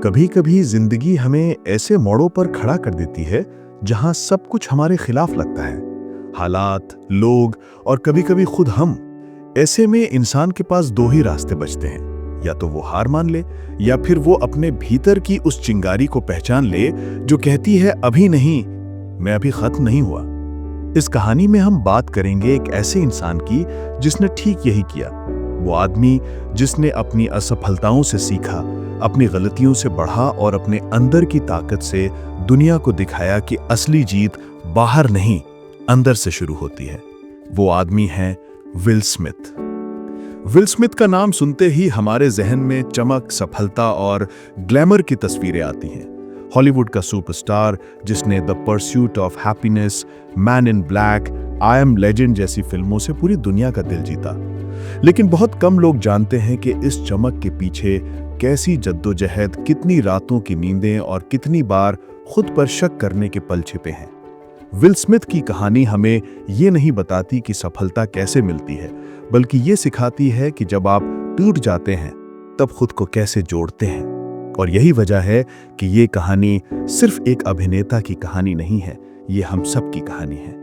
कभी कभी जिंदगी हमें ऐसे मोड़ों पर खड़ा कर देती है जहां सब कुछ हमारे खिलाफ लगता है। हालात, लोग और कभी कभी खुद हम। ऐसे में इंसान के पास दो ही रास्ते बचते हैं, या तो वो हार मान ले या फिर वो अपने भीतर की उस चिंगारी को पहचान ले जो कहती है अभी नहीं, मैं अभी खत्म नहीं हुआ। इस कहानी में हम बात करेंगे एक ऐसे इंसान की जिसने ठीक यही किया। वो आदमी जिसने अपनी असफलताओं से सीखा, अपनी गलतियों से बढ़ा और अपने अंदर की ताकत से दुनिया को दिखाया कि असली जीत बाहर नहीं, अंदर से शुरू होती है। वो आदमी है विल स्मिथ। विल स्मिथ का नाम सुनते ही हमारे जहन में चमक, सफलता और ग्लैमर की तस्वीरें आती हैं। हॉलीवुड का सुपरस्टार जिसने the pursuit of happiness, man in black, I am legend जैसी फिल्मों से पूरी दुनिया का दिल जीता। लेकिन बहुत कम लोग जानते हैं कि इस चमक के पीछे कैसी जद्दोजहद, कितनी रातों की नींदें और कितनी बार खुद पर शक करने के पल छिपे हैं। विल स्मिथ की कहानी हमें ये नहीं बताती कि सफलता कैसे मिलती है, बल्कि ये सिखाती है कि जब आप टूट जाते हैं तब खुद को कैसे जोड़ते हैं। और यही वजह है कि ये कहानी सिर्फ एक अभिनेता की कहानी नहीं है, ये हम सब की कहानी है।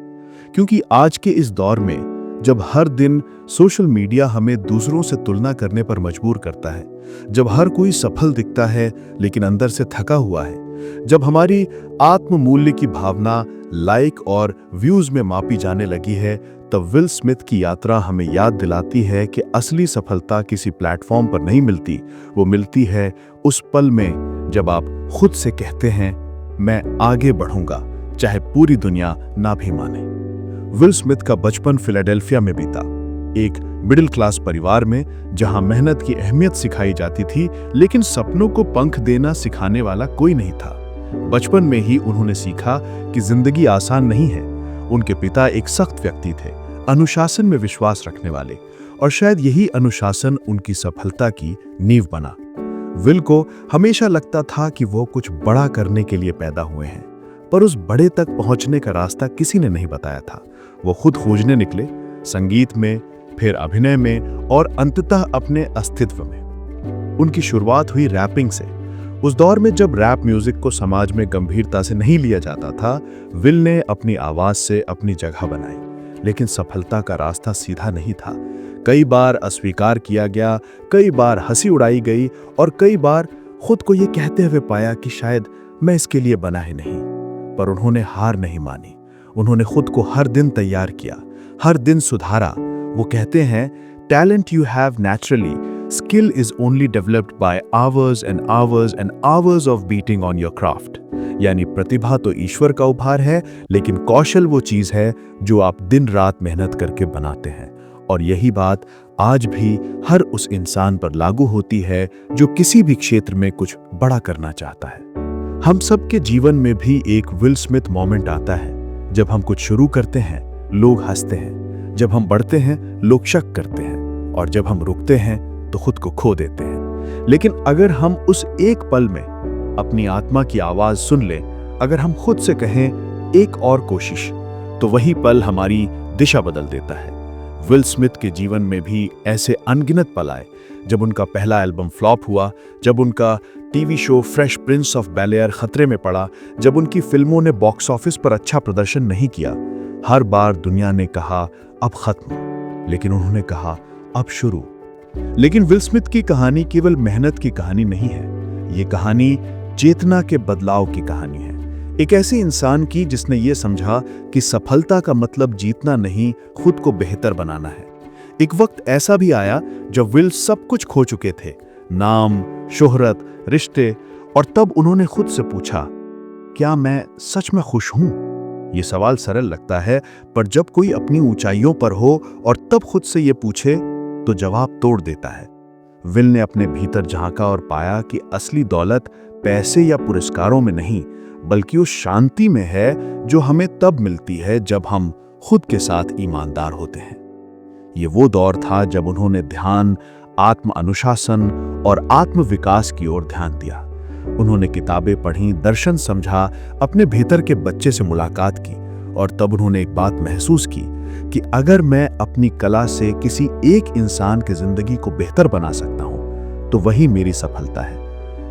क्योंकि आज के इस दौर में जब हर दिन सोशल मीडिया हमें दूसरों से तुलना करने पर मजबूर करता है, जब हर कोई सफल दिखता है लेकिन अंदर से थका हुआ है, जब हमारी आत्म-मूल्य की भावना लाइक और व्यूज में मापी जाने लगी है, तब विल स्मिथ की यात्रा हमें याद दिलाती है कि असली सफलता किसी प्लेटफॉर्म पर नहीं मिलती, वो मिलती है उस पल में जब आप खुद से कहते हैं मैं आगे बढ़ूंगा, चाहे पूरी दुनिया ना भी माने। विल स्मिथ का बचपन फिलाडेल्फिया में बीता, एक मिडिल क्लास परिवार में जहां मेहनत की अहमियत सिखाई जाती थी, लेकिन सपनों को पंख देना सिखाने वाला कोई नहीं था। बचपन में ही उन्होंने सीखा कि जिंदगी आसान नहीं है। उनके पिता एक सख्त व्यक्ति थे, अनुशासन में विश्वास रखने वाले, और शायद यही अनुशासन उनकी सफलता की नींव बना। विल को हमेशा लगता था कि वो कुछ बड़ा करने के लिए पैदा हुए हैं, पर उस बड़े तक पहुंचने का रास्ता किसी ने नहीं बताया था। वो खुद खोजने निकले, संगीत में, फिर अभिनय में और अंततः अपने अस्तित्व में। उनकी शुरुआत हुई रैपिंग से। उस दौर में जब रैप म्यूजिक को समाज में गंभीरता से नहीं लिया जाता था, विल ने अपनी आवाज से अपनी जगह बनाई। लेकिन सफलता का रास्ता सीधा नहीं था। कई बार अस्वीकार किया गया, कई बार हंसी उड़ाई गई और कई बार खुद को ये कहते हुए पाया कि शायद मैं इसके लिए बना ही नहीं। पर उन्होंने हार नहीं मानी। उन्होंने खुद को हर दिन तैयार किया, हर दिन सुधारा। वो कहते हैं talent you have naturally, skill is only developed by hours and hours and hours of beating on your craft। यानी प्रतिभा तो ईश्वर का उपहार है, लेकिन कौशल वो चीज है जो आप दिन रात मेहनत करके बनाते हैं। और यही बात आज भी हर उस इंसान पर लागू होती है जो किसी भी क्षेत्र में कुछ बड़ा करना चाहता है। हम सबके जीवन में भी एक विल स्मिथ मोमेंट आता है। जब हम कुछ शुरू करते हैं, लोग हंसते हैं। जब हम बढ़ते हैं, लोग शक करते हैं। और जब हम रुकते हैं तो खुद को खो देते हैं। लेकिन अगर हम उस एक पल में अपनी आत्मा की आवाज सुन लें, अगर हम खुद से कहें एक और कोशिश, तो वही पल हमारी दिशा बदल देता है। विल स्मिथ के जीवन में भी ऐसे अनगिनत पल आए। जब उनका पहला एल्बम फ्लॉप हुआ, जब उनका TV show fresh Prince of bell-air खतरे में पड़ा, जब उनकी फिल्मों ने बॉक्स ऑफिस पर अच्छा प्रदर्शन नहीं किया, हर बार दुनिया ने कहा अब खत्म, लेकिन उन्होंने कहा अब शुरू। लेकिन विल स्मिथ की कहानी केवल मेहनत की कहानी नहीं है, ये कहानी चेतना के बदलाव की कहानी है। एक ऐसे इंसान की जिसने ये समझा कि सफलता का मतलब जीतना नहीं, खुद को बेहतर बनाना है। एक वक्त ऐसा भी आया जब विल सब कुछ खो चुके थे, नाम, शोहरत, रिश्ते, और तब उन्होंने खुद से पूछा, क्या मैं सच में खुश हूं? ये सवाल सरल लगता है, पर जब कोई अपनी ऊंचाइयों पर हो और तब खुद से ये पूछे तो जवाब तोड़ देता है। विल ने अपने भीतर झांका और पाया कि असली दौलत पैसे या पुरस्कारों में नहीं, बल्कि उस शांति में है जो हमें तब मिलती है जब हम खुद के साथ ईमानदार होते हैं। ये वो दौर था जब उन्होंने ध्यान, आत्म अनुशासन और आत्म विकास की ओर ध्यान दिया। उन्होंने किताबें पढ़ी, दर्शन समझा, अपने भीतर के बच्चे से मुलाकात की, और तब उन्होंने एक बात महसूस की कि अगर मैं अपनी कला से किसी एक इंसान की जिंदगी को बेहतर बना सकता हूं, तो वही मेरी सफलता है।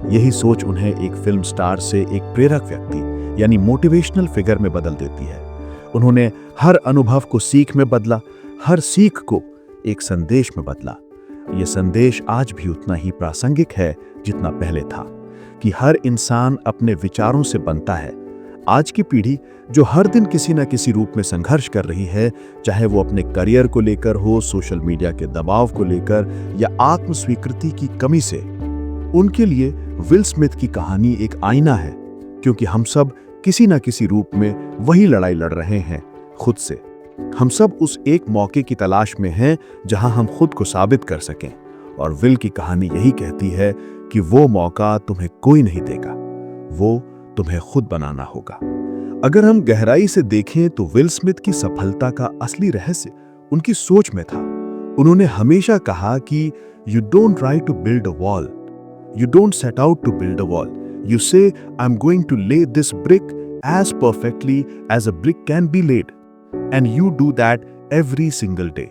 यही सोच उन्हें एक फिल्म स्टार से एक प्रेरक व्यक्ति यानी मोटिवेशनल फिगर में बदल देती है। उन्होंने हर अनुभव को सीख में बदला, हर सीख को एक संदेश में बदला। यह संदेश आज भी उतना ही प्रासंगिक है जितना पहले था, कि हर इंसान अपने विचारों से बनता है। आज की पीढ़ी जो हर दिन किसी न किसी रूप में संघर्ष कर रही है, चाहे वो अपने करियर को लेकर हो, सोशल मीडिया के दबाव को लेकर या आत्म स्वीकृति की कमी से, उनके लिए विल स्मिथ की कहानी एक आईना है, क्योंकि हम सब किसी न किसी रूप में वही लड़ाई लड़ रहे हैं खुद से। हम सब उस एक मौके की तलाश में हैं जहां हम खुद को साबित कर सकें, और विल की कहानी यही कहती है कि वो मौका तुम्हें कोई नहीं देगा, वो तुम्हें खुद बनाना होगा। अगर हम गहराई से देखें तो विल स्मिथ की सफलता का असली रहस्य उनकी सोच में था। उन्होंने हमेशा कहा कि you don't try to build a wall, you don't set out to build a wall, you say I am going to lay this brick as perfectly as a brick can be laid and you do that every single day.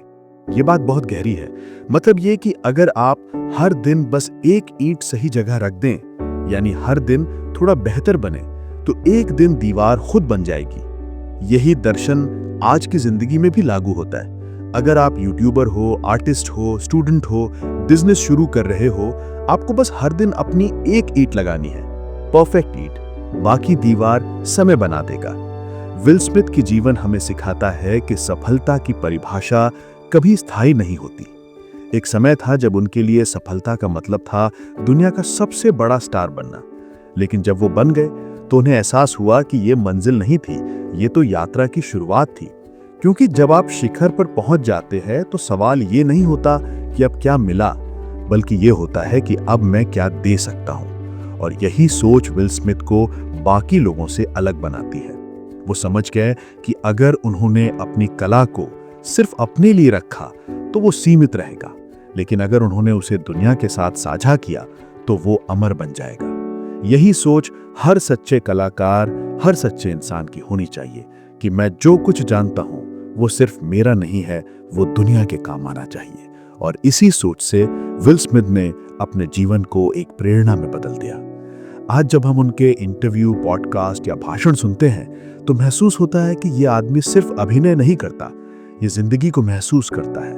ये बात बहुत गहरी है। मतलब ये कि अगर आप हर दिन बस एक ईंट सही जगह रख दें, यानी हर दिन थोड़ा बेहतर बने, तो एक दिन दीवार खुद बन जाएगी। यही दर्शन आज की जिंदगी में भी लागू होता है। अगर आप यूट्यूबर हो, आर्टिस्ट हो, स्टूडेंट हो, बिजनेस शुरू कर रहे हो, आपको बस हर दिन अपनी एक ईंट लगानी है, परफेक्ट ईंट, बाकी दीवार समय बना देगा। विल स्मिथ की जीवन हमें सिखाता है कि सफलता की परिभाषा कभी स्थायी नहीं होती। एक समय था जब उनके लिए सफलता का मतलब था दुनिया का सबसे बड़ा स्टार बनना, लेकिन जब वो बन गए तो उन्हें एहसास हुआ कि ये मंजिल नहीं थी, ये तो यात्रा की शुरुआत थी। क्योंकि जब आप शिखर पर पहुंच जाते हैं तो सवाल ये नहीं होता कि अब क्या मिला, बल्कि ये होता है कि अब मैं क्या दे सकता हूं। और यही सोच विल स्मिथ को बाकी लोगों से अलग बनाती है। वो समझ गए कि अगर उन्होंने अपनी कला को सिर्फ अपने लिए रखा तो वो सीमित रहेगा, लेकिन अगर उन्होंने उसे दुनिया के साथ साझा किया तो वो अमर बन जाएगा। यही सोच हर सच्चे कलाकार, हर सच्चे इंसान की होनी चाहिए कि मैं जो कुछ जानता हूं वो सिर्फ मेरा नहीं है, वो दुनिया के काम आना चाहिए। और इसी सोच से विल स्मिथ ने अपने जीवन को एक प्रेरणा में बदल दिया। आज जब हम उनके इंटरव्यू, पॉडकास्ट या भाषण सुनते हैं तो महसूस होता है कि ये आदमी सिर्फ अभिनय नहीं करता, ये जिंदगी को महसूस करता है।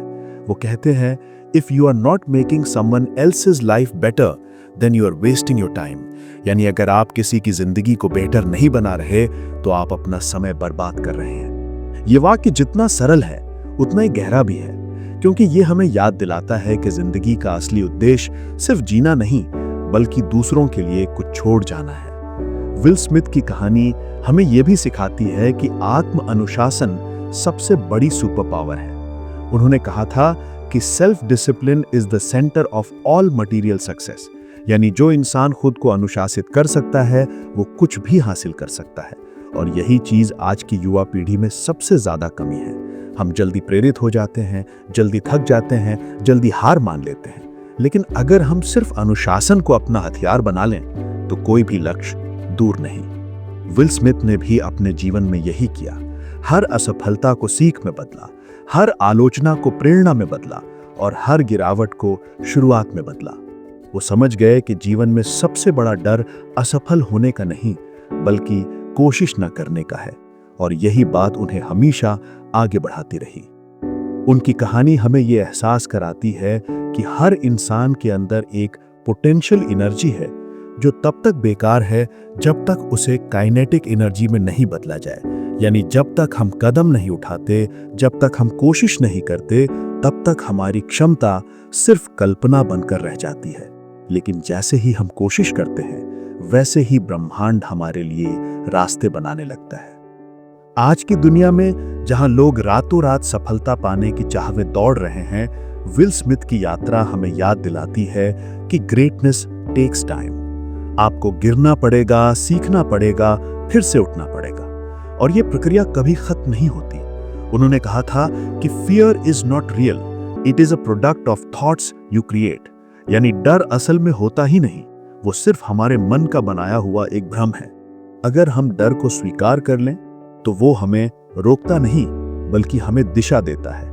वो कहते हैं, if you are not making someone else's life better then you are wasting your time. यानी अगर आप किसी की जिंदगी को बेहतर नहीं बना रहे तो आप अपना समय बर्बाद कर रहे हैं। ये वाक्य जितना सरल है उतना ही गहरा भी है, क्योंकि ये हमें याद दिलाता है कि जिंदगी का असली उद्देश्य सिर्फ जीना नहीं, बल्कि दूसरों के लिए कुछ छोड़ जाना है। विल स्मिथ की कहानी हमें यह भी सिखाती है कि आत्म अनुशासन सबसे बड़ी सुपर पावर है। उन्होंने कहा था कि self discipline is the centre of all material success, यानी जो इंसान खुद को अनुशासित कर सकता है वो कुछ भी हासिल कर सकता है। और यही चीज आज की युवा पीढ़ी में सबसे ज्यादा कमी है। हम जल्दी प्रेरित हो जाते हैं, जल्दी थक जाते हैं, जल्दी हार मान लेते हैं। लेकिन अगर हम सिर्फ अनुशासन को अपना हथियार बना लें तो कोई भी लक्ष्य दूर नहीं। विल स्मिथ ने भी अपने जीवन में यही किया। हर असफलता को सीख में बदला, हर आलोचना को प्रेरणा में बदला और हर गिरावट को शुरुआत में बदला। वो समझ गए कि जीवन में सबसे बड़ा डर असफल होने का नहीं, बल्कि कोशिश न करने का है, और यही बात उन्हें हमेशा आगे बढ़ाती रही। उनकी कहानी हमें ये एहसास कराती है कि हर इंसान के अंदर एक पोटेंशियल एनर्जी है जो तब तक बेकार है जब तक उसे काइनेटिक एनर्जी में नहीं बदला जाए। यानी जब तक हम कदम नहीं उठाते, जब तक हम कोशिश नहीं करते, तब तक हमारी क्षमता सिर्फ कल्पना बनकर रह जाती है। लेकिन जैसे ही हम कोशिश करते हैं, वैसे ही ब्रह्मांड हमारे लिए रास्ते बनाने लगता है। आज की दुनिया में जहां लोग रातों रात सफलता पाने की चाह में दौड़ रहे हैं, विल स्मिथ की यात्रा हमें याद दिलाती है कि ग्रेटनेस टेक्स टाइम। आपको गिरना पड़ेगा, सीखना पड़ेगा, फिर से उठना पड़ेगा, और यह प्रक्रिया कभी खत्म नहीं होती। उन्होंने कहा था कि fear is not real, it is a product of thoughts you create. यानी डर असल में होता ही नहीं, वो सिर्फ हमारे मन का बनाया हुआ एक भ्रम है। अगर हम डर को स्वीकार कर लें तो वो हमें रोकता नहीं, बल्कि हमें दिशा देता है।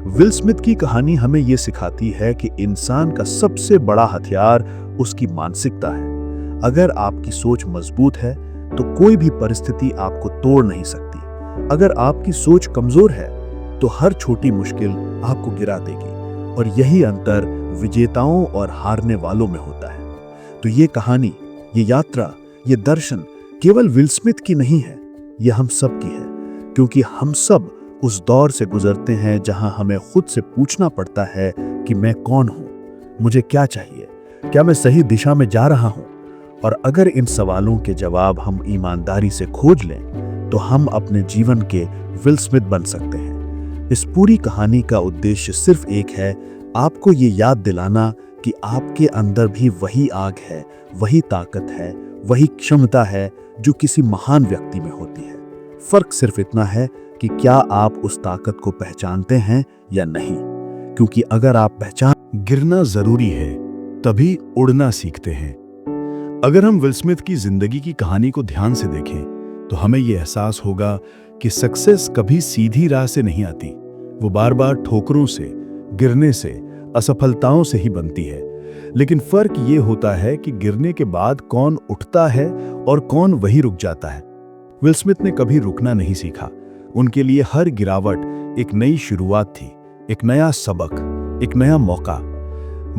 विल स्मिथ की कहानी हमें यह सिखाती है कि इंसान का सबसे बड़ा हथियार उसकी मानसिकता है। अगर आपकी सोच मजबूत है तो कोई भी परिस्थिति आपको तोड़ नहीं सकती। अगर आपकी सोच कमजोर है तो हर छोटी मुश्किल आपको गिरा देगी। और यही अंतर विजेताओं और हारने वालों में होता है। तो ये कहानी, ये यात्रा, ये दर्शन केवल विल स्मिथ की नहीं है, ये हम सब की है। क्योंकि हम सब उस दौर से गुजरते हैं जहां हमें खुद से पूछना पड़ता है कि मैं कौन हूं, मुझे क्या चाहिए, क्या मैं सही दिशा में जा रहा हूं। और अगर इन सवालों के जवाब हम ईमानदारी से खोज लें तो हम अपने जीवन के विल स्मिथ बन सकते हैं। इस पूरी कहानी का उद्देश्य सिर्फ एक है, आपको ये याद दिलाना कि आपके अंदर भी वही आग है, वही ताकत है, वही क्षमता है जो किसी महान व्यक्ति में होती है। फर्क सिर्फ इतना है कि क्या आप उस ताकत को पहचानते हैं या नहीं। क्योंकि अगर आप गिरना जरूरी है, तभी उड़ना सीखते हैं। अगर हम विल स्मिथ की जिंदगी की कहानी को ध्यान से देखें तो हमें यह एहसास होगा कि सक्सेस कभी सीधी राह से नहीं आती। वो बार बार ठोकरों से, गिरने से, असफलताओं से ही बनती है। लेकिन फर्क ये होता है कि गिरने के बाद कौन उठता है और कौन वही रुक जाता है। विल स्मिथ ने कभी रुकना नहीं सीखा। उनके लिए हर गिरावट एक नई शुरुआत थी, एक नया सबक, एक नया मौका।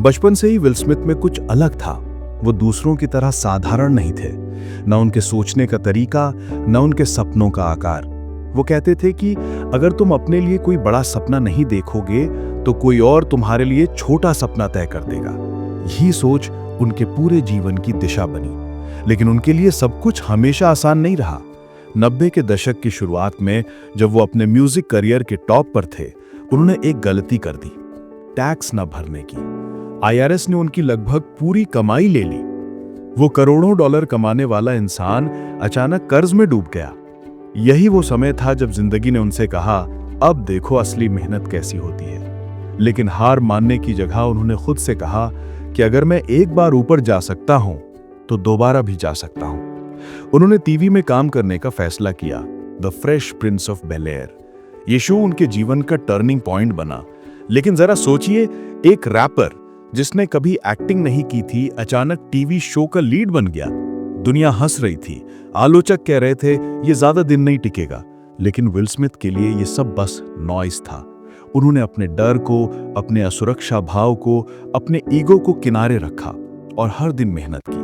बचपन से ही विल स्मिथ में कुछ अलग था। वो दूसरों की तरह साधारण नहीं थे, न उनके सोचने का तरीका, न उनके सपनों का आकार। वो कहते थे कि अगर तुम अपने लिए कोई बड़ा सपना नहीं देखोगे तो कोई और तुम्हारे लिए छोटा सपना तय कर देगा। यही सोच उनके पूरे जीवन की दिशा बनी। लेकिन उनके लिए सब कुछ हमेशा आसान नहीं रहा। 90 के दशक की शुरुआत में जब वो अपने म्यूजिक करियर के टॉप पर थे, उन्होंने एक गलती कर दी, टैक्स न भरने की। IRS ने उनकी लगभग पूरी कमाई ले ली। वो करोड़ों डॉलर कमाने वाला इंसान अचानक कर्ज में डूब गया। यही वो समय था जब जिंदगी ने उनसे कहा, अब देखो असली मेहनत कैसी होती है। लेकिन हार मानने की जगह उन्होंने खुद से कहा कि अगर मैं एक बार ऊपर जा सकता हूं तो दोबारा भी जा सकता हूं। उन्होंने टीवी में काम करने का फैसला किया, the fresh Prince of bell-air. ये शो उनके जीवन का टर्निंग पॉइंट बना। लेकिन जरा सोचिए, एक रैपर जिसने कभी एक्टिंग नहीं की थी अचानक टीवी शो का लीड बन गया। दुनिया हंस रही थी, आलोचक कह रहे थे ये ज्यादा दिन नहीं टिकेगा। लेकिन विल स्मिथ के लिए ये सब बस नॉइज था। उन्होंने अपने डर को, अपने असुरक्षा भाव को, अपने ईगो को किनारे रखा और हर दिन मेहनत की।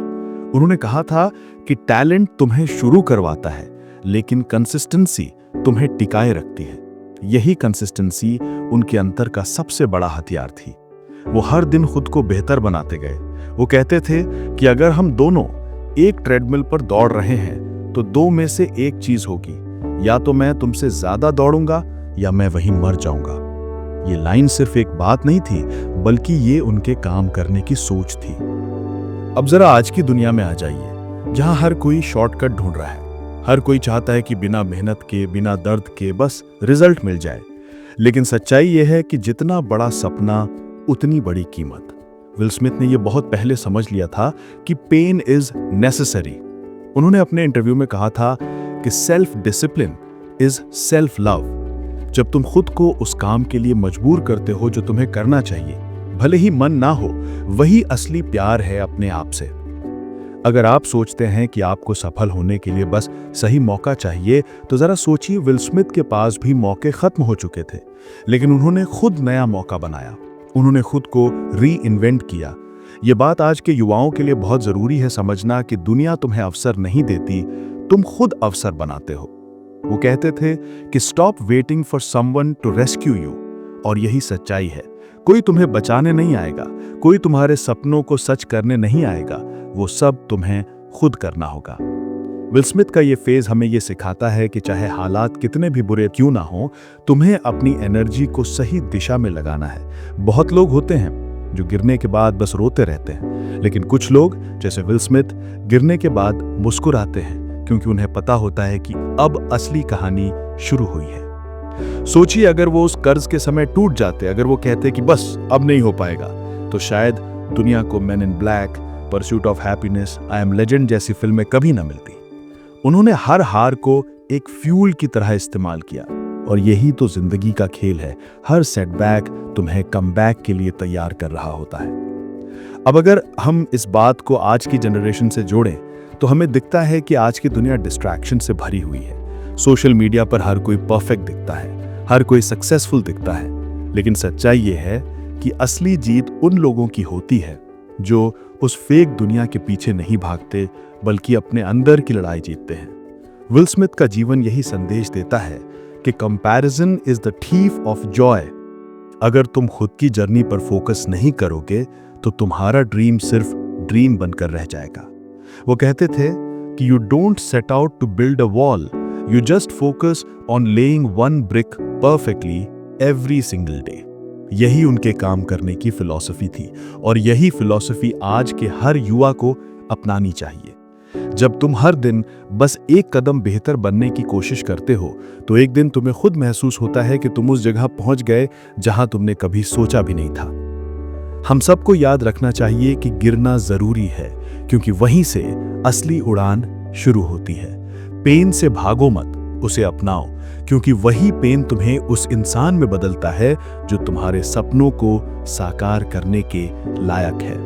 उन्होंने कहा था कि टैलेंट तुम्हें शुरू करवाता है, लेकिन कंसिस्टेंसी तुम्हें टिकाए रखती है। यही कंसिस्टेंसी उनके अंतर का सबसे बड़ा हथियार थी। वो हर दिन खुद को बेहतर बनाते गए। वो कहते थे कि अगर हम दोनों एक ट्रेडमिल पर दौड़ रहे हैं तो दो में से एक चीज होगी, या तो मैं तुमसे ज्यादा दौड़ूंगा या मैं वहीं मर जाऊंगा। ये लाइन सिर्फ एक बात नहीं थी, बल्कि ये उनके काम करने की सोच थी। अब जरा आज की दुनिया में आ जाइए, जहां हर कोई शॉर्टकट ढूंढ रहा है। हर कोई चाहता है कि बिना मेहनत के, बिना दर्द के बस रिजल्ट मिल जाए। लेकिन सच्चाई यह है कि जितना बड़ा सपना उतनी बड़ी कीमत। विल स्मिथ ने यह बहुत पहले समझ लिया था कि पेन इज नेसेसरी। उन्होंने अपने इंटरव्यू में कहा था कि self discipline is self love. जब तुम खुद को उस काम के लिए मजबूर करते हो जो तुम्हें करना चाहिए, भले ही मन ना हो, वही असली प्यार है अपने आप से। अगर आप सोचते हैं कि आपको सफल होने के लिए बस सही मौका चाहिए, तो जरा सोचिए, विल स्मिथ के पास भी मौके खत्म हो चुके थे, लेकिन उन्होंने खुद नया मौका बनाया। उन्होंने खुद को री इन्वेंट किया। ये बात आज के युवाओं के लिए बहुत जरूरी है समझना कि दुनिया तुम्हें अवसर नहीं देती, तुम खुद अवसर बनाते हो। वो कहते थे कि stop waiting for someone to rescue you, और यही सच्चाई है। कोई तुम्हें बचाने नहीं आएगा, कोई तुम्हारे सपनों को सच करने नहीं आएगा, वो सब तुम्हें खुद करना होगा। विल स्मिथ का ये फेज हमें ये सिखाता है कि चाहे हालात कितने भी बुरे क्यों ना हो, तुम्हें अपनी एनर्जी को सही दिशा में लगाना है। बहुत लोग होते हैं जो गिरने के बाद बस रोते रहते हैं, लेकिन कुछ लोग जैसे विल स्मिथ गिरने के बाद मुस्कुराते हैं, क्योंकि उन्हें पता होता है कि अब असली कहानी शुरू हुई है। सोचिए, अगर वो उस कर्ज के समय टूट जाते, अगर वो कहते कि बस अब नहीं हो पाएगा, तो शायद दुनिया को man in black, pursuit of happiness, I am legend जैसी फिल्में कभी ना मिलती। उन्होंने हर हार को एक फ्यूल की तरह इस्तेमाल किया, और यही तो जिंदगी का खेल है। हर सेटबैक तुम्हें कमबैक के लिए तैयार कर रहा होता है। अब अगर हम इस बात को आज की जनरेशन से जोड़ें तो हमें दिखता है कि आज की दुनिया डिस्ट्रैक्शन से भरी हुई है। सोशल मीडिया पर हर कोई परफेक्ट दिखता है, हर कोई सक्सेसफुल दिखता है, लेकिन सच्चाई ये है कि असली जीत उन लोगों की होती है जो उस फेक दुनिया के पीछे नहीं भागते बल्कि अपने अंदर की लड़ाई जीतते हैं। विल स्मिथ का जीवन यही संदेश देता है कि comparison is the thief of Joy. अगर तुम खुद की जर्नी पर फोकस नहीं करोगे तो तुम्हारा ड्रीम सिर्फ ड्रीम बनकर रह जाएगा। वो कहते थे कि you don't set out to build a wall, you just focus on laying one brick perfectly every single day. यही उनके काम करने की फिलॉसफी थी और यही फिलॉसफी आज के हर युवा को अपनानी चाहिए। जब तुम हर दिन बस एक कदम बेहतर बनने की कोशिश करते हो तो एक दिन तुम्हें खुद महसूस होता है कि तुम उस जगह पहुंच गए जहां तुमने कभी सोचा भी नहीं था। हम सबको याद रखना चाहिए कि गिरना जरूरी है, क्योंकि वहीं से असली उड़ान शुरू होती है। पेन से भागो मत, उसे अपनाओ, क्योंकि वही पेन तुम्हें उस इंसान में बदलता है जो तुम्हारे सपनों को साकार करने के लायक है।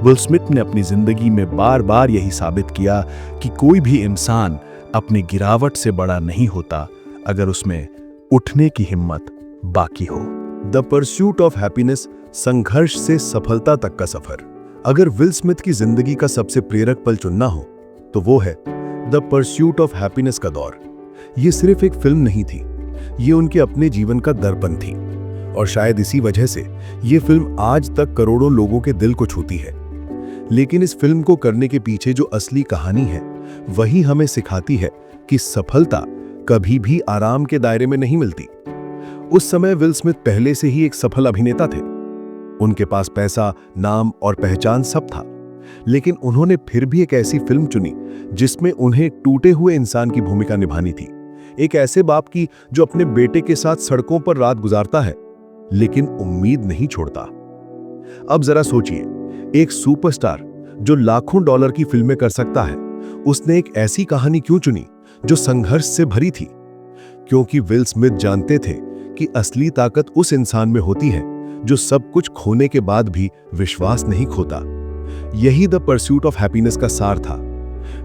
विल स्मिथ ने अपनी जिंदगी में बार बार यही साबित किया कि कोई भी इंसान अपनी गिरावट से बड़ा नहीं होता अगर उसमें उठने की हिम्मत बाकी हो। द परस्यूट ऑफ हैप्पीनेस, संघर्ष से सफलता तक का सफर। अगर विल स्मिथ की जिंदगी का सबसे प्रेरक पल चुनना हो तो वो है द परस्यूट ऑफ हैप्पीनेस का दौर। ये सिर्फ एक फिल्म नहीं थी, ये उनके अपने जीवन का दर्पण थी, और शायद इसी वजह से ये फिल्म आज तक करोड़ों लोगों के दिल को छूती है। लेकिन इस फिल्म को करने के पीछे जो असली कहानी है वही हमें सिखाती है कि सफलता कभी भी आराम के दायरे में नहीं मिलती। उस समय विल स्मिथ पहले से ही एक सफल अभिनेता थे। उनके पास पैसा, नाम और पहचान सब था, लेकिन उन्होंने फिर भी एक ऐसी फिल्म चुनी जिसमें उन्हें टूटे हुए इंसान की भूमिका निभानी थी। एक ऐसे बाप की जो अपने बेटे के साथ सड़कों पर रात गुजारता है लेकिन उम्मीद नहीं छोड़ता। अब जरा सोचिए, एक सुपरस्टार जो लाखों डॉलर की फिल्में कर सकता है, उसने एक ऐसी कहानी क्यों चुनी जो संघर्ष से भरी थी? क्योंकि विल स्मिथ जानते थे कि असली ताकत उस इंसान में होती है जो सब कुछ खोने के बाद भी विश्वास नहीं खोता। यही द परस्यूट ऑफ हैप्पीनेस का सार था।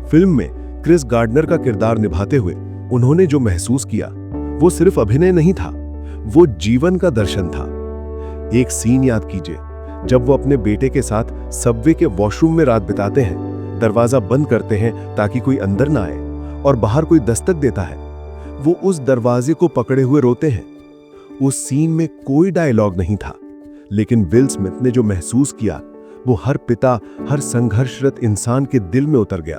फिल्म में क्रिस गार्डनर का किरदार निभाते हुए उन्होंने जो महसूस किया वो सिर्फ अभिनय नहीं था, वो जीवन का दर्शन था। एक सीन याद कीजिए, जब वो अपने बेटे के साथ सबवे के वॉशरूम में रात बिताते हैं, दरवाजा बंद करते हैं ताकि कोई अंदर ना आए, और बाहर कोई दस्तक देता है। वो उस दरवाजे को पकड़े हुए रोते हैं। उस सीन में कोई डायलॉग नहीं था, लेकिन विल स्मिथ ने जो महसूस किया वो हर पिता, हर संघर्षरत इंसान के दिल में उतर गया।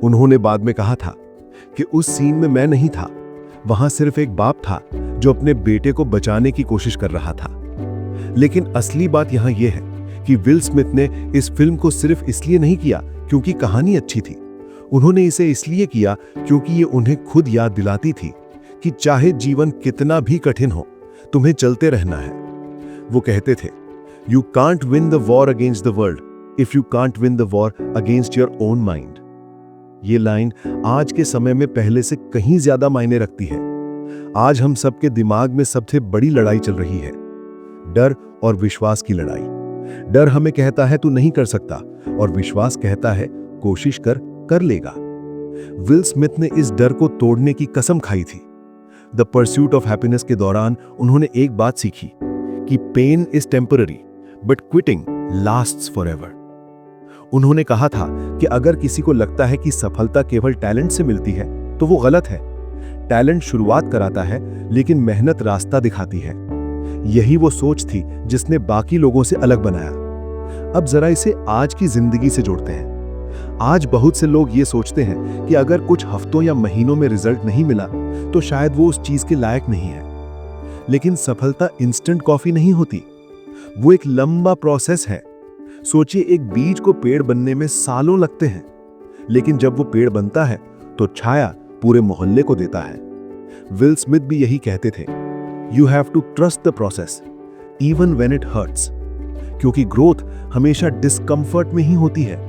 उन्होंने बाद में कहा था कि उस सीन में मैं नहीं था, वहां सिर्फ एक बाप था जो अपने बेटे को बचाने की कोशिश कर रहा था। लेकिन असली बात यहां यह है कि विल स्मिथ ने इस फिल्म को सिर्फ इसलिए नहीं किया क्योंकि कहानी अच्छी थी। उन्होंने इसे इसलिए किया क्योंकि ये उन्हें खुद याद दिलाती थी कि चाहे जीवन कितना भी कठिन हो, तुम्हें चलते रहना है। वो कहते थे, you can't win the war against the world if you can't win the war against your own mind. ये लाइन आज के समय में पहले से कहीं ज्यादा मायने रखती है। आज हम सबके दिमाग में सबसे बड़ी लड़ाई चल रही है, डर और विश्वास की लड़ाई। डर हमें कहता है तू नहीं कर सकता, और विश्वास कहता है कोशिश कर लेगा। विल स्मिथ ने इस डर को तोड़ने की कसम खाई थी। द परस्यूट ऑफ हैप्पीनेस के दौरान उन्होंने एक बात सीखी कि pain is temporary but quitting lasts forever. उन्होंने कहा था कि अगर किसी को लगता है कि सफलता केवल टैलेंट से मिलती है तो वो गलत है। टैलेंट शुरुआत कराता है, लेकिन मेहनत रास्ता दिखाती है। यही वो सोच थी जिसने बाकी लोगों से अलग बनाया। अब जरा इसे आज की जिंदगी से जोड़ते हैं। आज बहुत से लोग ये सोचते हैं कि अगर कुछ हफ्तों या महीनों में रिजल्ट नहीं मिला तो शायद वो उस चीज के लायक नहीं है। लेकिन सफलता इंस्टेंट कॉफी नहीं होती, वो एक लंबा प्रोसेस है। सोचिए, एक बीज को पेड़ बनने में सालों लगते हैं, लेकिन जब वो पेड़ बनता है तो छाया पूरे मोहल्ले को देता है। विल स्मिथ भी यही कहते थे, you have to trust the process even when it hurts, क्योंकि ग्रोथ हमेशा डिस्कंफर्ट में ही होती है।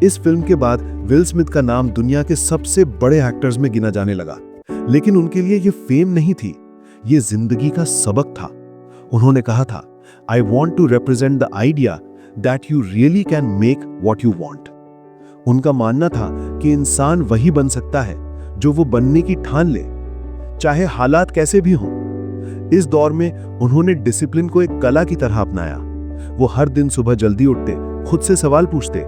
इस फिल्म के बाद विल स्मिथ का नाम दुनिया के सबसे बड़े एक्टर्स में गिना जाने लगा, लेकिन उनके लिए ये फेम नहीं थी, ये जिंदगी का सबक था। उन्होंने कहा था, I want to represent the idea that you really can make what you want. उनका मानना था कि इंसान वही बन सकता है जो वो बनने की ठान ले, चाहे हालात कैसे भी हों। इस दौर में उन्होंने डिसिप्लिन को एक कला की तरह अपनाया। वो हर दिन सुबह जल्दी उठते, खुद से सवाल पूछते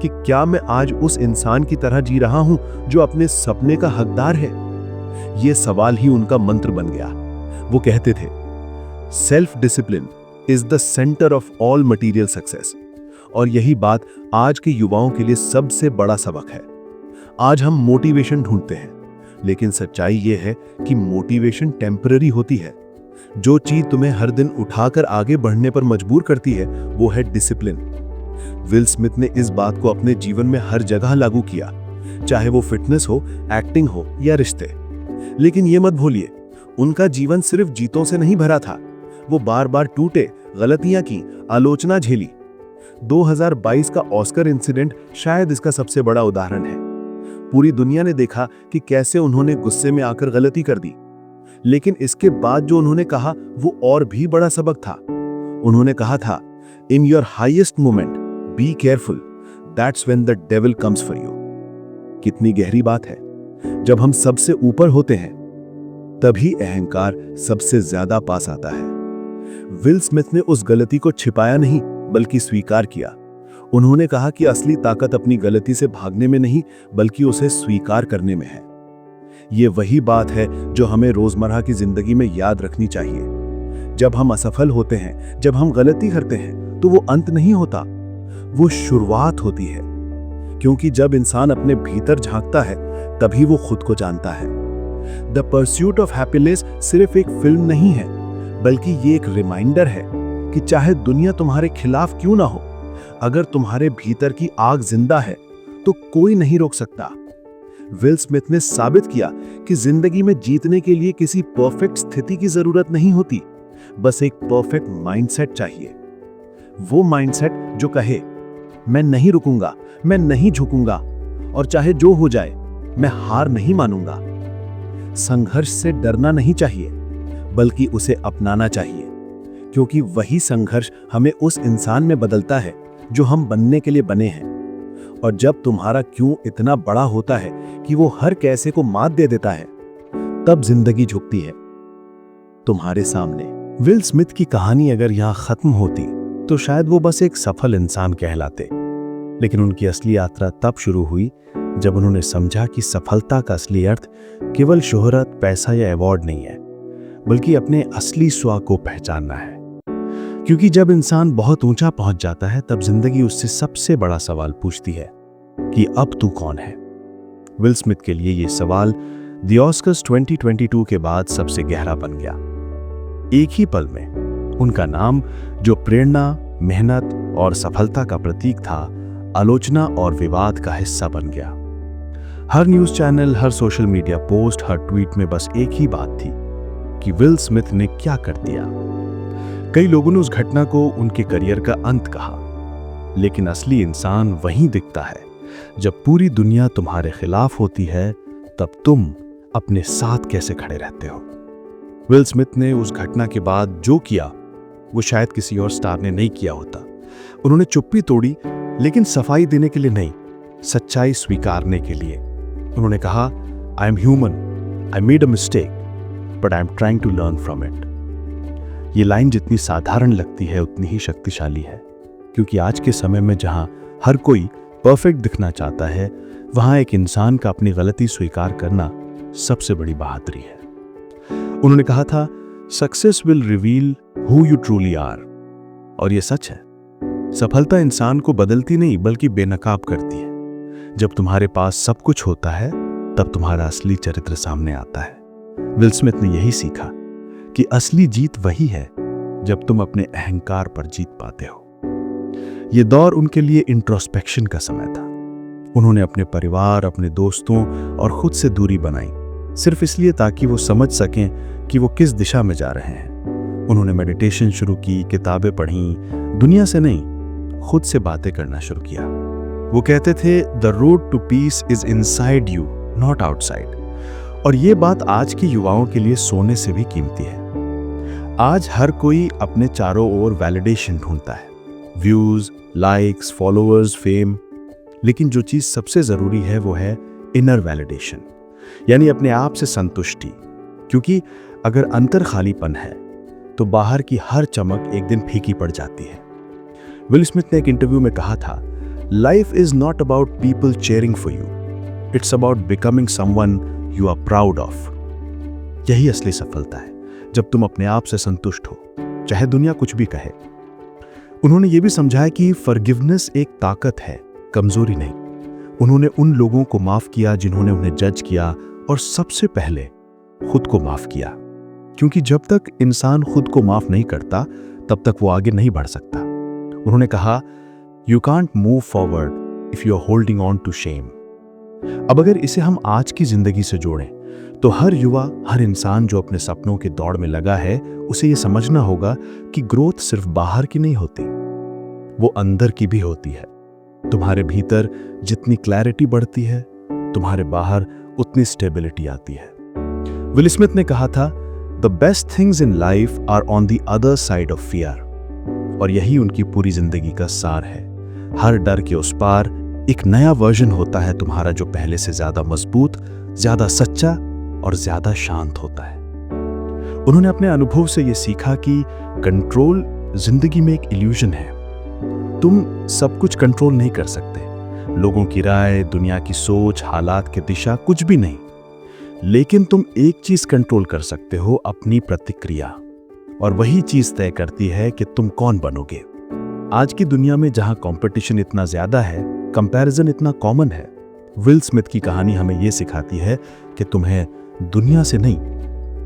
कि क्या मैं आज उस इंसान की तरह जी रहा हूं जो अपने सपने का हकदार है। ये सवाल ही उनका मंत्र बन गया। वो कहते थे, self discipline is the centre of all material success. और यही बात आज के युवाओं के लिए सबसे बड़ा सबक है। आज हम मोटिवेशन ढूंढते हैं, लेकिन सच्चाई यह है कि मोटिवेशन टेम्पररी होती है। जो चीज तुम्हें हर दिन उठाकर आगे बढ़ने पर मजबूर करती है वो है डिसिप्लिन। विल स्मिथ ने इस बात को अपने जीवन में हर जगह लागू किया, चाहे वो फिटनेस हो, एक्टिंग हो या रिश्ते। लेकिन ये मत भूलिए, उनका जीवन सिर्फ जीतों से नहीं भरा था। वो बार बार टूटे, गलतियां की, आलोचना झेली। 2022 का ऑस्कर इंसिडेंट शायद इसका सबसे बड़ा उदाहरण है। पूरी दुनिया ने देखा कि कैसे उन्होंने गुस्से में आकर गलती कर दी, लेकिन इसके बाद जो उन्होंने कहा वो और भी बड़ा सबक था। उन्होंने कहा था, in your highest moment be careful, that's when the devil comes for you. कितनी गहरी बात है। जब हम सबसे ऊपर होते हैं तभी अहंकार सबसे ज्यादा पास आता है। विल स्मिथ ने उस गलती को छिपाया नहीं, बल्कि स्वीकार किया। उन्होंने कहा कि असली ताकत अपनी गलती से भागने में नहीं, बल्कि उसे स्वीकार करने में है। ये वही बात है जो हमें रोजमर्रा की जिंदगी में याद रखनी चाहिए। जब हम असफल होते हैं, जब हम गलती करते हैं, तो वो अंत नहीं होता, वो शुरुआत होती है। क्योंकि जब इंसान अपने भीतर झांकता है तभी वो खुद को जानता है। द परस्यूट ऑफ हैप्पीनेस सिर्फ एक फिल्म नहीं है, बल्कि ये एक रिमाइंडर है कि चाहे दुनिया तुम्हारे खिलाफ क्यों ना हो, अगर तुम्हारे भीतर की आग जिंदा है तो कोई नहीं रोक सकता। विल स्मिथ ने साबित किया कि जिंदगी में जीतने के लिए किसी परफेक्ट स्थिति की जरूरत नहीं होती, बस एक परफेक्ट माइंडसेट चाहिए। वो माइंडसेट जो कहे, मैं नहीं रुकूंगा, मैं नहीं झुकूंगा, और चाहे जो हो जाए मैं हार नहीं मानूंगा। संघर्ष से डरना नहीं चाहिए, बल्कि उसे अपनाना चाहिए, क्योंकि वही संघर्ष हमें उस इंसान में बदलता है जो हम बनने के लिए बने हैं। और जब तुम्हारा क्यों इतना बड़ा होता है कि वो हर कैसे को मात दे देता है, तब जिंदगी झुकती है तुम्हारे सामने। विल स्मिथ की कहानी अगर यहां खत्म होती तो शायद वो बस एक सफल इंसान कहलाते, लेकिन उनकी असली यात्रा तब शुरू हुई जब उन्होंने समझा कि सफलता का असली अर्थ केवल शोहरत, पैसा या अवार्ड नहीं है, बल्कि अपने असली स्व को पहचानना है। क्योंकि जब इंसान बहुत ऊंचा पहुंच जाता है तब जिंदगी उससे सबसे बड़ा सवाल पूछती है कि अब तू कौन है। विल स्मिथ के लिए यह सवाल द ऑस्कर्स 2022 के बाद सबसे गहरा बन गया। एक ही पल में उनका नाम, जो प्रेरणा, मेहनत और सफलता का प्रतीक था, आलोचना और विवाद का हिस्सा बन गया। हर न्यूज चैनल, हर सोशल मीडिया पोस्ट, हर ट्वीट में बस एक ही बात थी कि विल स्मिथ ने क्या कर दिया। कई लोगों ने उस घटना को उनके करियर का अंत कहा, लेकिन असली इंसान वहीं दिखता है जब पूरी दुनिया तुम्हारे खिलाफ होती है, तब तुम अपने साथ कैसे खड़े रहते हो। विल स्मिथ ने उस घटना के बाद जो किया वो शायद किसी और स्टार ने नहीं किया होता। उन्होंने चुप्पी तोड़ी, लेकिन सफाई देने के लिए नहीं, सच्चाई स्वीकारने के लिए। उन्होंने कहा, I am human, I made a mistake, but I am trying to learn from it. ये लाइन जितनी साधारण लगती है उतनी ही शक्तिशाली है, क्योंकि आज के समय में जहां हर कोई परफेक्ट दिखना चाहता है, वहां एक इंसान का अपनी गलती स्वीकार करना सबसे बड़ी बहादुरी है। उन्होंने कहा था, success will reveal who you truly are. और ये सच है। सफलता इंसान को बदलती नहीं, बल्कि बेनकाब करती है। जब तुम्हारे पास सब कुछ होता है तब तुम्हारा असली चरित्र सामने आता है। विल स्मिथ ने यही सीखा कि असली जीत वही है जब तुम अपने अहंकार पर जीत पाते हो। यह दौर उनके लिए इंट्रोस्पेक्शन का समय था। उन्होंने अपने परिवार, अपने दोस्तों और खुद से दूरी बनाई, सिर्फ इसलिए ताकि वो समझ सकें कि वो किस दिशा में जा रहे हैं। उन्होंने मेडिटेशन शुरू की, किताबें पढ़ी, दुनिया से नहीं, खुद से बातें करना शुरू किया। वो कहते थे, the road to peace is inside you, not outside. और ये बात आज के युवाओं के लिए सोने से भी कीमती है। आज हर कोई अपने चारों ओर वैलिडेशन ढूंढता है। Views, likes, followers, fame. लेकिन जो चीज सबसे जरूरी है वो है इनर वैलिडेशन, यानी अपने आप से संतुष्टि। क्योंकि अगर अंतर खालीपन है तो बाहर की हर चमक एक दिन फीकी पड़ जाती है। विल स्मिथ ने एक इंटरव्यू में कहा था, life is not about people cheering for you, it's about becoming someone you are proud of. यही असली सफलता है, जब तुम अपने आप से संतुष्ट हो, चाहे दुनिया कुछ भी कहे। उन्होंने ये भी समझाया कि फॉरगिवनेस एक ताकत है, कमजोरी नहीं। उन्होंने उन लोगों को माफ किया जिन्होंने उन्हें जज किया, और सबसे पहले खुद को माफ किया। क्योंकि जब तक इंसान खुद को माफ नहीं करता तब तक वो आगे नहीं बढ़ सकता। उन्होंने कहा, you can't move forward if you are holding on to shame. अब अगर इसे हम आज की जिंदगी से जोड़ें तो हर युवा, हर इंसान जो अपने सपनों की दौड़ में लगा है, उसे ये समझना होगा कि ग्रोथ सिर्फ बाहर की नहीं होती, वो अंदर की भी होती है। तुम्हारे भीतर जितनी क्लैरिटी बढ़ती है, तुम्हारे बाहर उतनी स्टेबिलिटी आती है। विल स्मिथ ने कहा था, the best things in life are on the other side of fear. और यही उनकी पूरी जिंदगी का सार है। हर डर के उस पार एक नया वर्जन होता है तुम्हारा, जो पहले से ज्यादा मजबूत, ज्यादा सच्चा और ज्यादा शांत होता है। उन्होंने अपने अनुभव से यह सीखा कि कंट्रोल जिंदगी में एक इल्यूजन है। तुम सब कुछ कंट्रोल नहीं कर सकते, लोगों की राय, दुनिया की सोच, हालात की दिशा, कुछ भी नहीं। लेकिन तुम एक चीज कंट्रोल कर सकते हो, अपनी प्रतिक्रिया। और वही चीज तय करती है कि तुम कौन बनोगे। आज की दुनिया में जहां कंपटीशन इतना ज्यादा है, कंपैरिजन इतना कॉमन है, विल स्मिथ की कहानी हमें यह सिखाती है कि तुम्हें दुनिया से नहीं,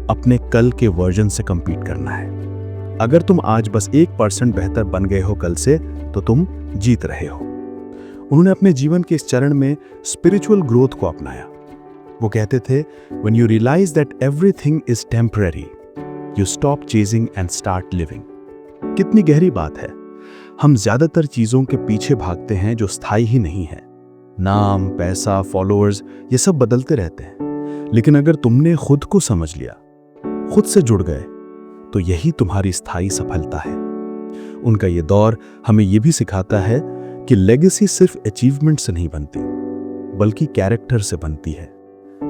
अपने कल के वर्जन से कंपीट करना है। अगर तुम आज बस 1% बेहतर बन गए हो कल से, तो तुम जीत रहे हो। उन्होंने अपने जीवन के इस चरण में स्पिरिचुअल ग्रोथ को अपनाया। वो कहते थे, when you realize that everything is temporary, you stop chasing and start living। कितनी गहरी बात है। हम ज्यादातर चीजों के पीछे भागते हैं जो स्थायी ही नहीं है। नाम, पैसा, फॉलोअर्स, ये सब बदलते रहते हैं। लेकिन अगर तुमने खुद को समझ लिया, खुद से जुड़ गए, तो यही तुम्हारी स्थायी सफलता है। उनका ये दौर हमें यह भी सिखाता है कि लेगेसी सिर्फ अचीवमेंट से नहीं बनती, बल्कि कैरेक्टर से बनती है।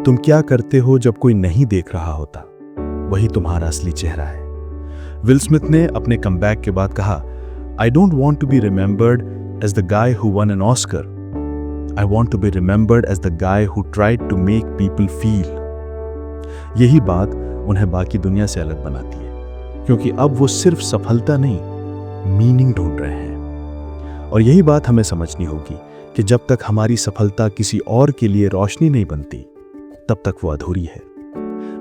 तुम क्या करते हो जब कोई नहीं देख रहा होता, वही तुम्हारा असली चेहरा है। विल स्मिथ ने अपने कमबैक के बाद कहा, I don't want to be remembered as the guy who won an Oscar, I want to be remembered as the guy who tried to make people feel. यही बात उन्हें बाकी दुनिया से अलग बनाती है, क्योंकि अब वो सिर्फ सफलता नहीं, मीनिंग ढूंढ रहे हैं। और यही बात हमें समझनी होगी कि जब तक हमारी सफलता किसी और के लिए रोशनी नहीं बनती, तब तक वो अधूरी है।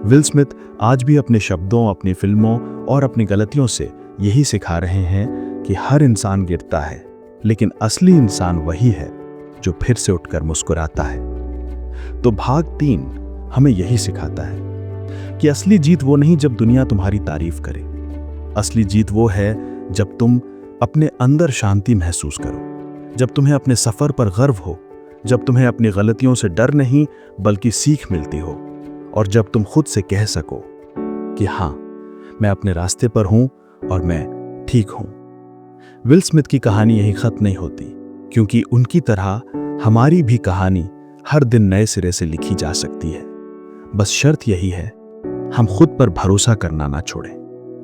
विल स्मिथ आज भी अपने शब्दों, अपनी फिल्मों और अपनी गलतियों से यही सिखा रहे हैं कि हर इंसान गिरता है, लेकिन असली इंसान वही है जो फिर से उठकर मुस्कुराता है। तो भाग 3 हमें यही सिखाता है कि असली जीत वो नहीं जब दुनिया तुम्हारी तारीफ करे। असली जीत वो है जब तुम अपने अंदर शांति महसूस करो, जब तुम्हें अपने सफर पर गर्व हो, जब तुम्हें अपनी गलतियों से डर नहीं बल्कि सीख मिलती हो, और जब तुम खुद से कह सको कि हाँ, मैं अपने रास्ते पर हूं और मैं ठीक हूं। विल स्मिथ की कहानी यही खत्म नहीं होती, क्योंकि उनकी तरह हमारी भी कहानी हर दिन नए सिरे से लिखी जा सकती है। बस शर्त यही है, हम खुद पर भरोसा करना ना छोड़ें।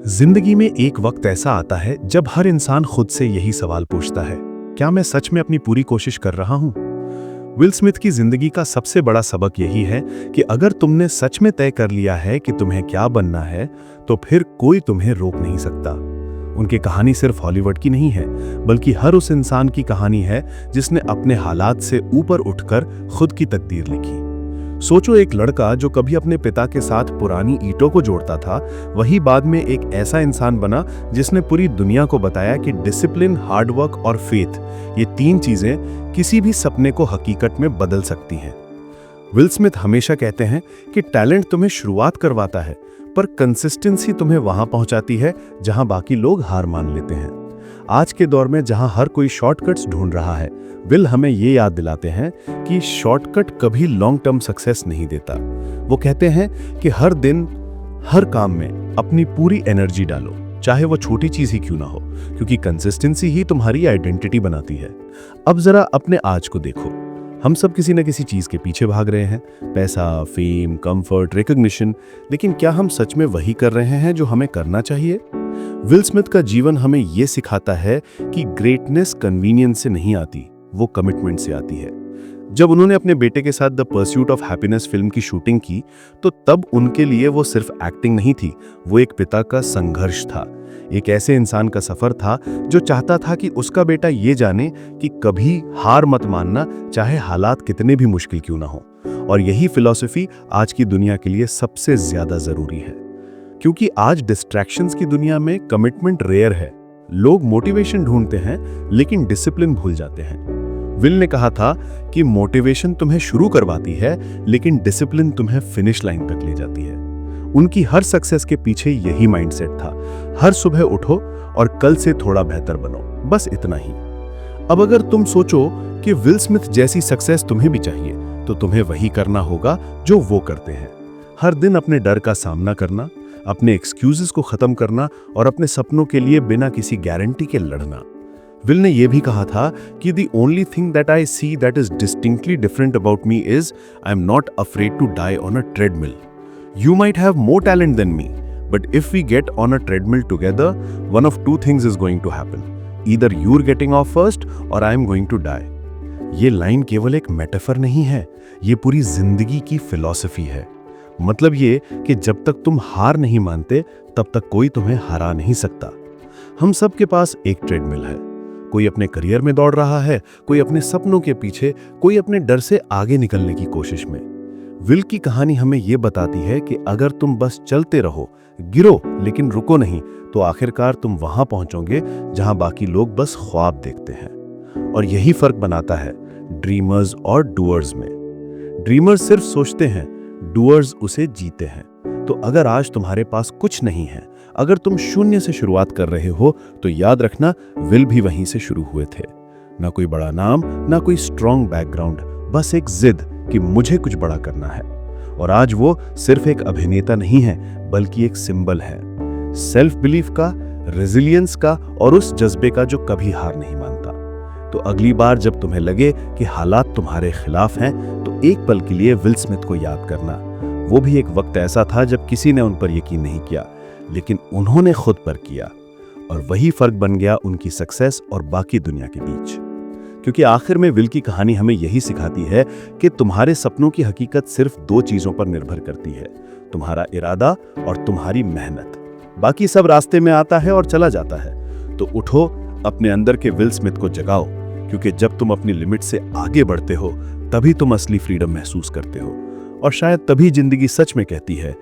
जिंदगी में एक वक्त ऐसा आता है जब हर इंसान खुद से यही सवाल पूछता है, क्या मैं सच में अपनी पूरी कोशिश कर रहा हूं? विल स्मिथ की जिंदगी का सबसे बड़ा सबक यही है कि अगर तुमने सच में तय कर लिया है कि तुम्हें क्या बनना है, तो फिर कोई तुम्हें रोक नहीं सकता। उनकी कहानी सिर्फ हॉलीवुड की नहीं है, बल्कि हर उस इंसान की कहानी है जिसने अपने हालात से ऊपर उठकर खुद की तकदीर लिखी। सोचो, एक लड़का जो कभी अपने पिता के साथ पुरानी ईंटों को जोड़ता था, वही बाद में एक ऐसा इंसान बना जिसने पूरी दुनिया को बताया कि डिसिप्लिन, हार्डवर्क और फेथ, ये 3 चीजें किसी भी सपने को हकीकत में बदल सकती हैं। विल स्मिथ हमेशा कहते हैं कि टैलेंट तुम्हें शुरुआत करवाता है, पर कंसिस्टेंसी तुम्हें वहां पहुंचाती है जहां बाकी लोग हार मान लेते हैं। आज के दौर में जहां हर कोई शॉर्टकट्स ढूंढ रहा है, विल हमें ये याद दिलाते हैं कि शॉर्टकट कभी लॉन्ग टर्म सक्सेस नहीं देता। वो कहते हैं कि हर दिन, हर काम में अपनी पूरी एनर्जी डालो, चाहे वो छोटी चीज ही क्यों ना हो, क्योंकि कंसिस्टेंसी ही तुम्हारी आइडेंटिटी बनाती है। अब जरा अपने आज को देखो, हम सब किसी न किसी चीज के पीछे भाग रहे हैं, पैसा, फेम, कंफर्ट, रिकॉग्निशन, लेकिन क्या हम सच में वही कर रहे हैं जो हमें करना चाहिए? विल स्मिथ का जीवन हमें यह सिखाता है कि ग्रेटनेस कन्वीनियंस से नहीं आती, वो कमिटमेंट से आती है। जब उन्होंने अपने बेटे के साथ the pursuit of happiness film की शूटिंग की, तो तब उनके लिए वो सिर्फ एक्टिंग नहीं थी, वो एक पिता का संघर्ष था, एक ऐसे इंसान का सफर था जो चाहता था कि उसका बेटा ये जाने कि कभी हार मत मानना, चाहे हालात कितने भी मुश्किल क्यों ना हो। और यही फिलॉसफी आज की दुनिया के लिए सबसे ज्यादा जरूरी है, क्योंकि आज डिस्ट्रैक्शंस की दुनिया में कमिटमेंट रेयर है। लोग मोटिवेशन ढूंढते हैं लेकिन डिसिप्लिन भूल जाते हैं। विल ने कहा था कि मोटिवेशन तुम्हें शुरू करवाती है लेकिन डिसिप्लिन तुम्हें फिनिश लाइन तक ले जाती है। उनकी हर सक्सेस के पीछे यही माइंडसेट था, हर सुबह उठो और कल से थोड़ा बेहतर बनो, बस इतना ही। अब अगर तुम सोचो कि विल स्मिथ जैसी सक्सेस तुम्हें भी चाहिए, तो तुम्हें वही करना होगा जो वो करते हैं। हर दिन अपने डर का सामना करना, अपने एक्सक्यूजेस को खत्म करना और अपने सपनों के लिए बिना किसी गारंटी के लड़ना। विल ने यह भी कहा था कि the only thing that I see that is distinctly different about me is I am not afraid to die on a treadmill. You might have more talent than me, but if we get on a treadmill together, one of two things is going to happen, either you are getting off first or I am going to die. ये line केवल एक metaphor नहीं है, ये पूरी जिंदगी की philosophy है। मतलब ये कि जब तक तुम हार नहीं मानते, तब तक कोई तुम्हें हरा नहीं सकता। हम सब के पास एक ट्रेडमिल है, कोई अपने करियर में दौड़ रहा है, कोई अपने सपनों के पीछे, कोई अपने डर से आगे निकलने की कोशिश में। विल की कहानी हमें यह बताती है कि अगर तुम बस चलते रहो, गिरो लेकिन रुको नहीं, तो आखिरकार तुम वहां पहुंचोगे जहां बाकी लोग बस ख्वाब देखते हैं। और यही फर्क बनाता है ड्रीमर्स और डूअर्स में। ड्रीमर्स सिर्फ सोचते हैं, डूअर्स उसे जीते हैं। तो अगर आज तुम्हारे पास कुछ नहीं है, अगर तुम शून्य से शुरुआत कर रहे हो, तो याद रखना विल भी वहीं से शुरू हुए थे। ना कोई बड़ा नाम, ना कोई स्ट्रॉन्ग बैकग्राउंड, बस एक जिद कि मुझे कुछ बड़ा करना है। और आज वो सिर्फ एक अभिनेता नहीं है, बल्कि एक सिंबल है, सेल्फ बिलीफ का, रेजिलियंस का और उस जज्बे का जो कभी हार नहीं मानता। तो अगली बार जब तुम्हें लगे कि हालात तुम्हारे खिलाफ हैं, तो एक पल के लिए विल स्मिथ को याद करना। वो भी एक वक्त ऐसा था जब किसी ने उन पर यकीन नहीं किया, लेकिन उन्होंने खुद पर किया, और वही फर्क बन गया उनकी सक्सेस और बाकी दुनिया के बीच। क्योंकि आखिर में विल की कहानी हमें यही सिखाती है कि तुम्हारे सपनों की हकीकत सिर्फ दो चीजों पर निर्भर करती है, तुम्हारा इरादा और तुम्हारी मेहनत। बाकी सब रास्ते में आता है और चला जाता है। तो उठो, अपने अंदर के विल स्मिथ को जगाओ, क्योंकि जब तुम अपनी लिमिट से आगे बढ़ते हो, तभी तुम असली फ्रीडम महसूस करते हो। और शायद तभी जिंदगी सच में कहती है,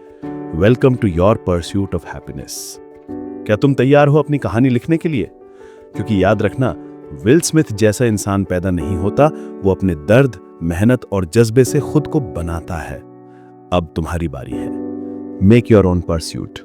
welcome to your pursuit of happiness. क्या तुम तैयार हो अपनी कहानी लिखने के लिए? क्योंकि याद रखना, विल स्मिथ जैसा इंसान पैदा नहीं होता, वो अपने दर्द, मेहनत और जज्बे से खुद को बनाता है। अब तुम्हारी बारी है। Make your own pursuit.